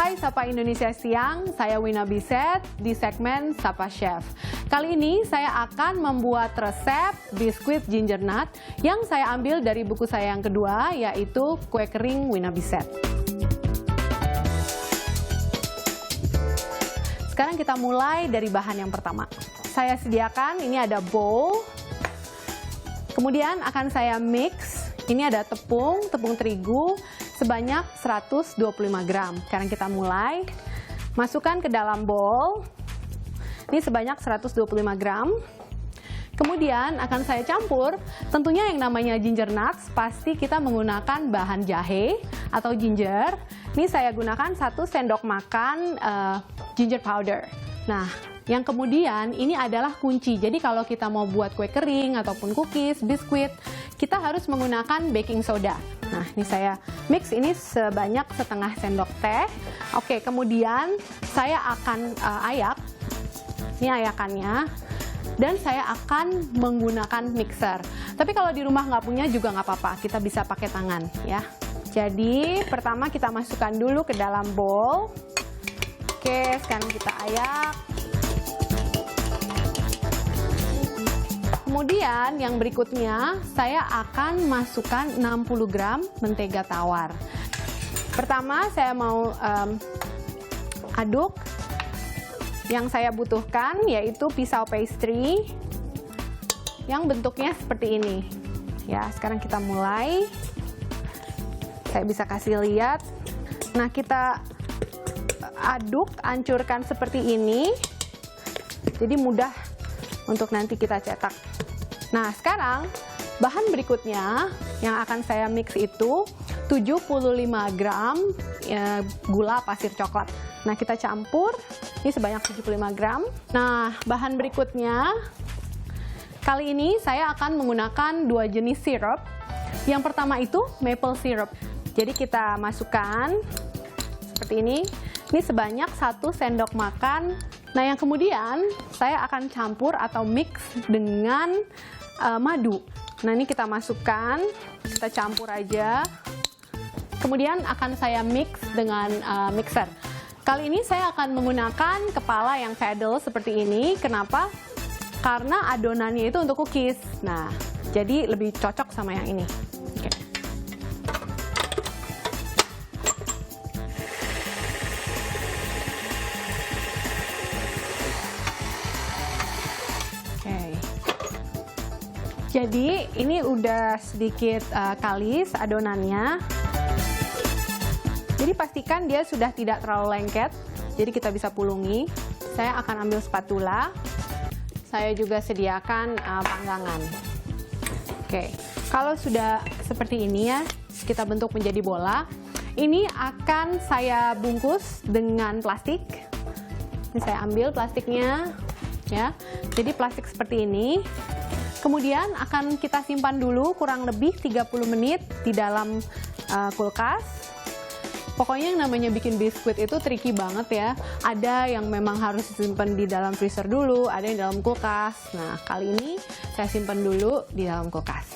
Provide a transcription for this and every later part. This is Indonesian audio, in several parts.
Hai Sapa Indonesia Siang, saya Wina Biset di segmen Sapa Chef. Kali ini saya akan membuat resep biskuit ginger nut yang saya ambil dari buku saya yang kedua, yaitu Kue Kering Wina Biset. Sekarang kita mulai dari bahan yang pertama. Saya sediakan, ini ada bowl, kemudian akan saya mix. Ini ada tepung terigu sebanyak 125 gram. Sekarang kita mulai. Masukkan ke dalam bowl. Ini sebanyak 125 gram. Kemudian akan saya campur. Tentunya yang namanya ginger nuts pasti kita menggunakan bahan jahe atau ginger. Ini saya gunakan 1 sendok makan ginger powder. Nah, yang kemudian ini adalah kunci. Jadi kalau kita mau buat kue kering ataupun cookies, biskuit, kita harus menggunakan baking soda. Nah, ini saya mix ini sebanyak setengah sendok teh. Oke, kemudian saya akan ayak. Ini ayakannya. Dan saya akan menggunakan mixer. Tapi kalau di rumah nggak punya juga nggak apa-apa. Kita bisa pakai tangan ya. Jadi pertama kita masukkan dulu ke dalam bowl. Oke, sekarang kita ayak. Kemudian yang berikutnya saya akan masukkan 60 gram mentega tawar. Pertama saya mau aduk. Yang saya butuhkan yaitu pisau pastry yang bentuknya seperti ini. Ya, sekarang kita mulai. Saya bisa kasih lihat. Nah, kita aduk, hancurkan seperti ini. Jadi mudah untuk nanti kita cetak. Nah, sekarang bahan berikutnya yang akan saya mix itu 75 gram gula pasir coklat. Nah, kita campur. Ini sebanyak 75 gram. Nah, bahan berikutnya, kali ini saya akan menggunakan 2 jenis sirup. Yang pertama itu maple syrup. Jadi kita masukkan seperti ini. Ini sebanyak 1 sendok makan. Nah, yang kemudian saya akan campur atau mix dengan madu. Nah, ini kita masukkan, kita campur aja. Kemudian akan saya mix dengan mixer. Kali ini saya akan menggunakan kepala yang paddle seperti ini. Kenapa? Karena adonannya itu untuk cookies. Nah, jadi lebih cocok sama yang ini. Oke. Oke. Jadi ini udah sedikit kalis adonannya. Jadi pastikan dia sudah tidak terlalu lengket, jadi kita bisa pulungi. Saya akan ambil spatula. Saya juga sediakan panggangan. Oke, kalau sudah seperti ini ya, kita bentuk menjadi bola. Ini akan saya bungkus dengan plastik. Ini saya ambil plastiknya, ya. Jadi plastik seperti ini. Kemudian akan kita simpan dulu kurang lebih 30 menit di dalam kulkas. Pokoknya yang namanya bikin biskuit itu tricky banget ya. Ada yang memang harus disimpan di dalam freezer dulu, ada yang dalam kulkas. Nah, kali ini saya simpan dulu di dalam kulkas.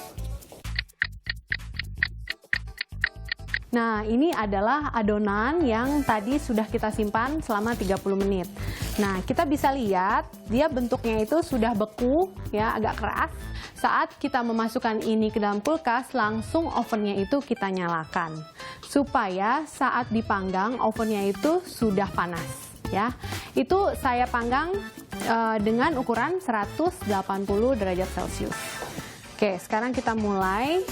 Nah, ini adalah adonan yang tadi sudah kita simpan selama 30 menit. Nah, kita bisa lihat dia bentuknya itu sudah beku ya, agak keras. Saat kita memasukkan ini ke dalam kulkas, langsung ovennya itu kita nyalakan. Supaya saat dipanggang, ovennya itu sudah panas. Ya, itu saya panggang dengan ukuran 180 derajat Celcius. Oke, sekarang kita mulai.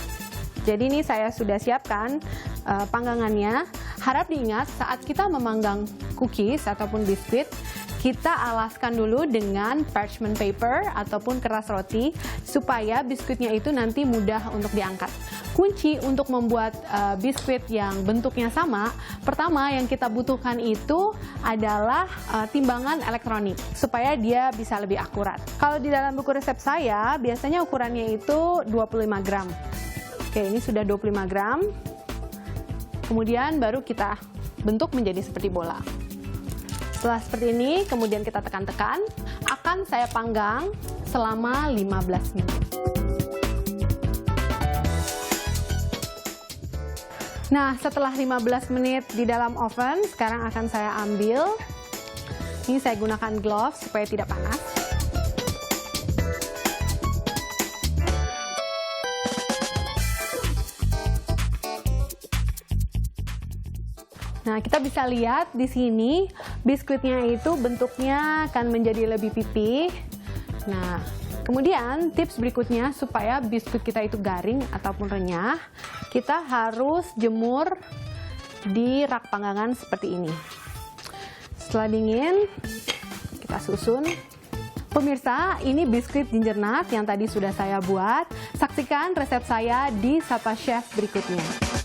Jadi ini saya sudah siapkan panggangannya. Harap diingat saat kita memanggang cookies ataupun biskuit, kita alaskan dulu dengan parchment paper ataupun keras roti supaya biskuitnya itu nanti mudah untuk diangkat. Kunci untuk membuat biskuit yang bentuknya sama, pertama yang kita butuhkan itu adalah timbangan elektronik supaya dia bisa lebih akurat. Kalau di dalam buku resep saya, biasanya ukurannya itu 25 gram. Oke, ini sudah 25 gram. Kemudian baru kita bentuk menjadi seperti bola. Setelah seperti ini, kemudian kita tekan-tekan, akan saya panggang selama 15 menit. Nah, setelah 15 menit di dalam oven, sekarang akan saya ambil. Ini saya gunakan gloves supaya tidak panas. Nah, kita bisa lihat di sini biskuitnya itu bentuknya akan menjadi lebih pipih. Nah, kemudian tips berikutnya supaya biskuit kita itu garing ataupun renyah, kita harus jemur di rak panggangan seperti ini. Setelah dingin, kita susun. Pemirsa, ini biskuit ginger nut yang tadi sudah saya buat. Saksikan resep saya di Sapa Chef berikutnya.